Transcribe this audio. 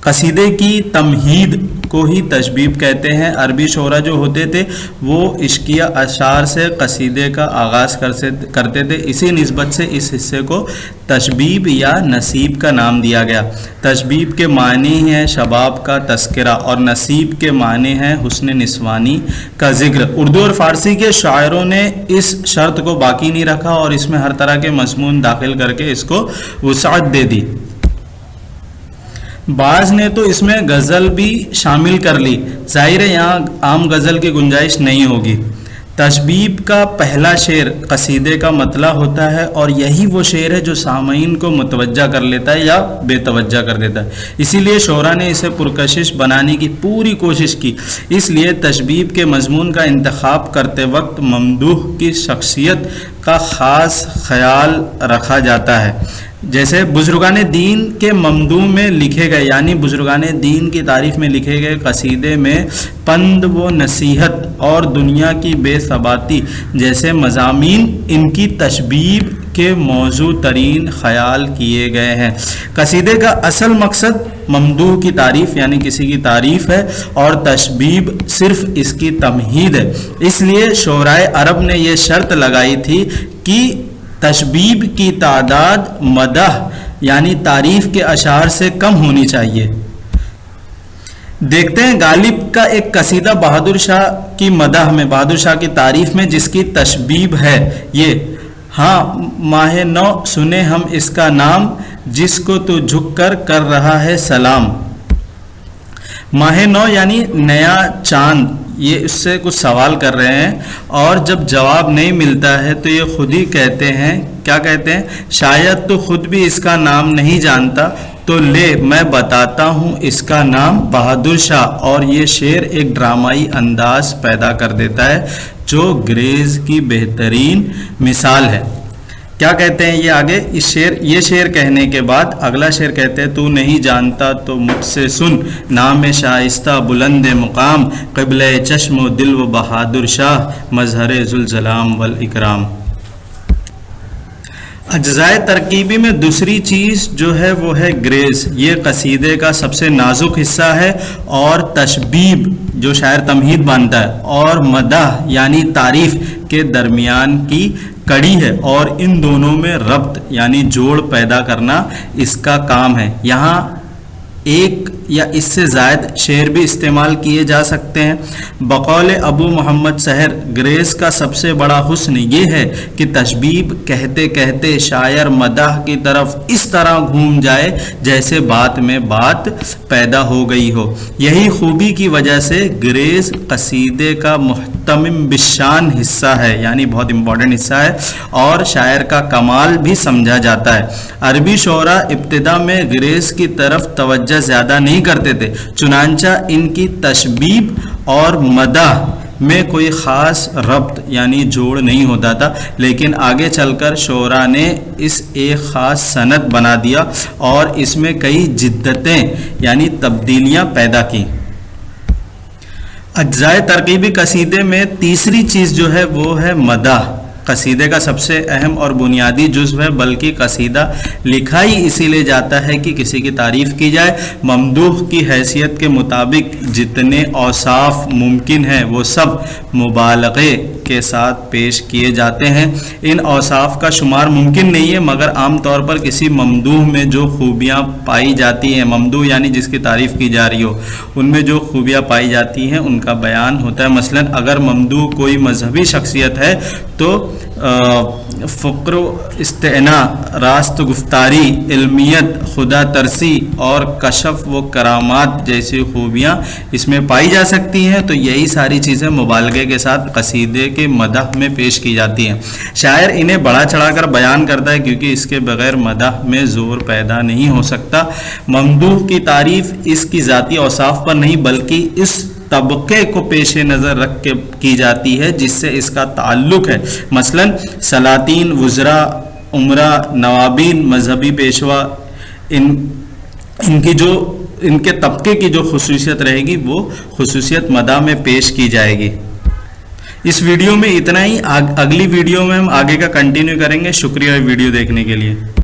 قصیدے کی تمہید کو ہی تشبیب کہتے ہیں۔ عربی شعرا جو ہوتے تھے وہ عشقیہ اشعار سے قصیدے کا آغاز کرتے تھے، اسی نسبت سے اس حصے کو تشبیب یا نصیب کا نام دیا گیا۔ تشبیب کے معنی ہیں شباب کا تذکرہ اور نصیب کے معنی ہیں حسن نسوانی کا ذکر۔ اردو اور فارسی کے شاعروں نے اس شرط کو باقی نہیں رکھا اور اس میں ہر طرح کے مضمون داخل کر کے اس کو وسعت دے دی۔ بعض نے تو اس میں غزل بھی شامل کر لی، ظاہر ہے یہاں عام غزل کی گنجائش نہیں ہوگی۔ تشبیب کا پہلا شعر قصیدے کا مطلع ہوتا ہے اور یہی وہ شعر ہے جو سامعین کو متوجہ کر لیتا ہے یا بے توجہ کر دیتا ہے، اسی لیے شعراء نے اسے پرکشش بنانے کی پوری کوشش کی۔ اس لیے تشبیب کے مضمون کا انتخاب کرتے وقت ممدوح کی شخصیت کا خاص خیال رکھا جاتا ہے۔ جیسے بزرگان دین کے ممدوح میں لکھے گئے، یعنی بزرگان دین کی تعریف میں لکھے گئے قصیدے میں پند و نصیحت اور دنیا کی بے ثباتی جیسے مضامین ان کی تشبیب کے موضوع ترین خیال کیے گئے ہیں۔ قصیدے کا اصل مقصد ممدوح کی تعریف یعنی کسی کی تعریف ہے اور تشبیب صرف اس کی تمہید ہے۔ اس لیے شعراء عرب نے یہ شرط لگائی تھی کہ تشبیب کی تعداد مدح یعنی تعریف کے اشعار سے کم ہونی چاہیے۔ دیکھتے ہیں غالب کا ایک قصیدہ بہادر شاہ کی مدح میں، بہادر شاہ کی تعریف میں، جس کی تشبیب ہے یہ: ہاں ماہ نو سنے ہم اس کا نام، جس کو تو جھک کر رہا ہے سلام۔ ماہ نو یعنی نیا چاند، یہ اس سے کچھ سوال کر رہے ہیں اور جب جواب نہیں ملتا ہے تو یہ خود ہی کہتے ہیں، کیا کہتے ہیں؟ شاید تو خود بھی اس کا نام نہیں جانتا، تو لے میں بتاتا ہوں اس کا نام بہادر شاہ۔ اور یہ شعر ایک ڈرامائی انداز پیدا کر دیتا ہے جو گریز کی بہترین مثال ہے۔ کیا کہتے ہیں یہ آگے؟ یہ شعر کہنے کے بعد اگلا شعر کہتے ہیں: تو نہیں جانتا تو مجھ سے سن، نام شائستہ بلند مقام، قبلہ چشم و دل و بہادر شاہ، مظہر ذوالجلال والاکرام۔ اجزائے ترکیبی میں دوسری چیز جو ہے وہ ہے گریز۔ یہ قصیدے کا سب سے نازک حصہ ہے اور تشبیب جو شاعر تمہید باندھتا ہے اور مدح یعنی تعریف کے درمیان کی کڑی ہے، اور ان دونوں میں ربط یعنی جوڑ پیدا کرنا اس کا کام ہے۔ یہاں ایک یا اس سے زائد شعر بھی استعمال کیے جا سکتے ہیں۔ بقول ابو محمد سحر، گریز کا سب سے بڑا حسن یہ ہے کہ تشبیب کہتے کہتے شاعر مدح کی طرف اس طرح گھوم جائے جیسے بات میں بات پیدا ہو گئی ہو۔ یہی خوبی کی وجہ سے گریز قصیدے کا محتمم بالشان حصہ ہے، یعنی بہت امپورٹنٹ حصہ ہے اور شاعر کا کمال بھی سمجھا جاتا ہے۔ عربی شعراء ابتدا میں گریز کی طرف توجہ زیادہ نہیں کرتے تھے، چنانچہ ان کی تشبیب اور مدح میں کوئی خاص ربط یعنی جوڑ نہیں ہوتا تھا، لیکن آگے چل کر شعراء نے اس ایک خاص صنعت بنا دیا اور اس میں کئی جدتیں یعنی تبدیلیاں پیدا کی۔ اجزائے ترکیبی قصیدے میں تیسری چیز جو ہے وہ ہے مدح۔ قصیدے کا سب سے اہم اور بنیادی جزو ہے، بلکہ قصیدہ لکھا ہی اسی لیے جاتا ہے کہ کسی کی تعریف کی جائے۔ ممدوح کی حیثیت کے مطابق جتنے اوصاف ممکن ہیں وہ سب مبالغے کے ساتھ پیش کیے جاتے ہیں۔ ان اوصاف کا شمار ممکن نہیں ہے، مگر عام طور پر کسی ممدوح میں جو خوبیاں پائی جاتی ہیں، ممدوح یعنی جس کی تعریف کی جا رہی ہو، ان میں جو خوبیاں پائی جاتی ہیں ان کا بیان ہوتا ہے۔ مثلا اگر ممدوح کوئی مذہبی شخصیت ہے تو فقر و استعنا، راست گفتاری، علمیت، خدا ترسی اور کشف و کرامات جیسی خوبیاں اس میں پائی جا سکتی ہیں، تو یہی ساری چیزیں مبالغے کے ساتھ قصیدے کے مدح میں پیش کی جاتی ہیں۔ شاعر انہیں بڑھا چڑھا کر بیان کرتا ہے کیونکہ اس کے بغیر مدح میں زور پیدا نہیں ہو سکتا۔ ممدوح کی تعریف اس کی ذاتی اوصاف پر نہیں بلکہ اس طبقے کو پیش نظر رکھ کے کی جاتی ہے جس سے اس کا تعلق ہے۔ مثلا سلاطین، وزراء، امراء، نوابین، مذہبی پیشوا، ان کے طبقے کی جو خصوصیت رہے گی وہ خصوصیت مدح میں پیش کی جائے گی۔ اس ویڈیو میں اتنا ہی، اگلی ویڈیو میں ہم آگے کا کنٹینیو کریں گے۔ شکریہ ویڈیو دیکھنے کے لیے۔